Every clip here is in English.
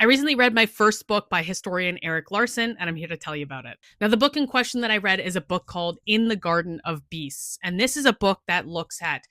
I recently read my first book by historian Erik Larson, and I'm here to tell you about it. Now, the book in question that I read is a book called In the Garden of Beasts, and this is a book that looks at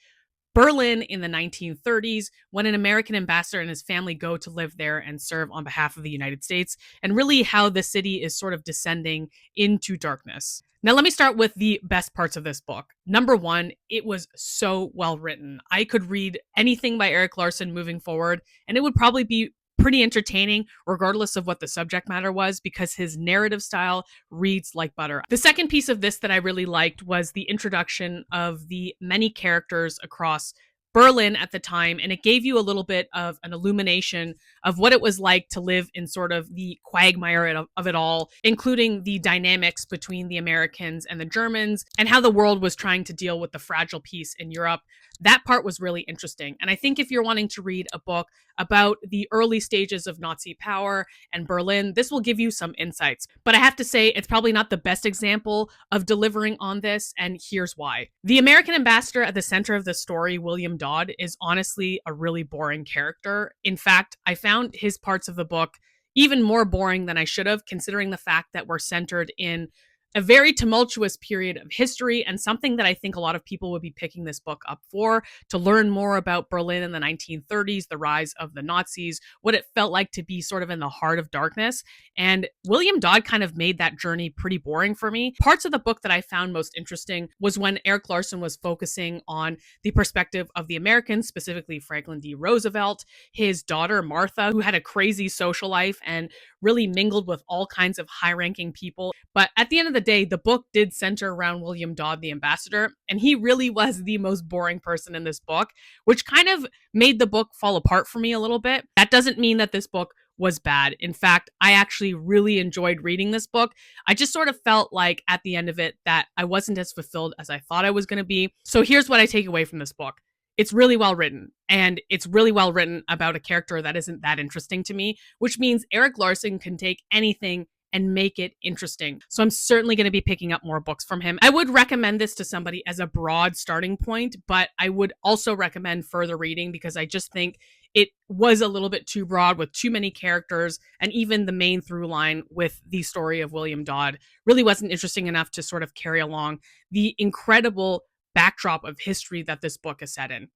Berlin in the 1930s when an American ambassador and his family go to live there and serve on behalf of the United States, and really how the city is sort of descending into darkness. Now, let me start with the best parts of this book. Number one, it was so well written. I could read anything by Erik Larson moving forward, and it would probably be pretty entertaining, regardless of what the subject matter was, because his narrative style reads like butter. The second piece of this that I really liked was the introduction of the many characters across Berlin at the time, and it gave you a little bit of an illumination of what it was like to live in sort of the quagmire of it all, including the dynamics between the Americans and the Germans, and how the world was trying to deal with the fragile peace in Europe. That part was really interesting. And I think if you're wanting to read a book about the early stages of Nazi power and Berlin, this will give you some insights. But I have to say, it's probably not the best example of delivering on this, and here's why. The American ambassador at the center of the story, William Dodd, is honestly a really boring character. In fact, I found his parts of the book even more boring than I should have, considering the fact that we're centered in a very tumultuous period of history, and something that I think a lot of people would be picking this book up for, to learn more about Berlin in the 1930s, the rise of the Nazis, what it felt like to be sort of in the heart of darkness. And William Dodd kind of made that journey pretty boring for me. Parts of the book that I found most interesting was when Erik Larson was focusing on the perspective of the Americans, specifically Franklin D. Roosevelt, his daughter Martha, who had a crazy social life and really mingled with all kinds of high-ranking people. But at the end of the day, the book did center around William Dodd, the ambassador, and he really was the most boring person in this book, which kind of made the book fall apart for me a little bit. That doesn't mean that this book was bad. In fact, I actually really enjoyed reading this book. I just sort of felt like at the end of it that I wasn't as fulfilled as I thought I was going to be. So here's what I take away from this book. It's really well written, and it's really well written about a character that isn't that interesting to me, which means Erik Larson can take anything and make it interesting. So I'm certainly going to be picking up more books from him. I would recommend this to somebody as a broad starting point, but I would also recommend further reading, because I just think it was a little bit too broad with too many characters, and even the main through line with the story of William Dodd really wasn't interesting enough to sort of carry along the incredible backdrop of history that this book is set in.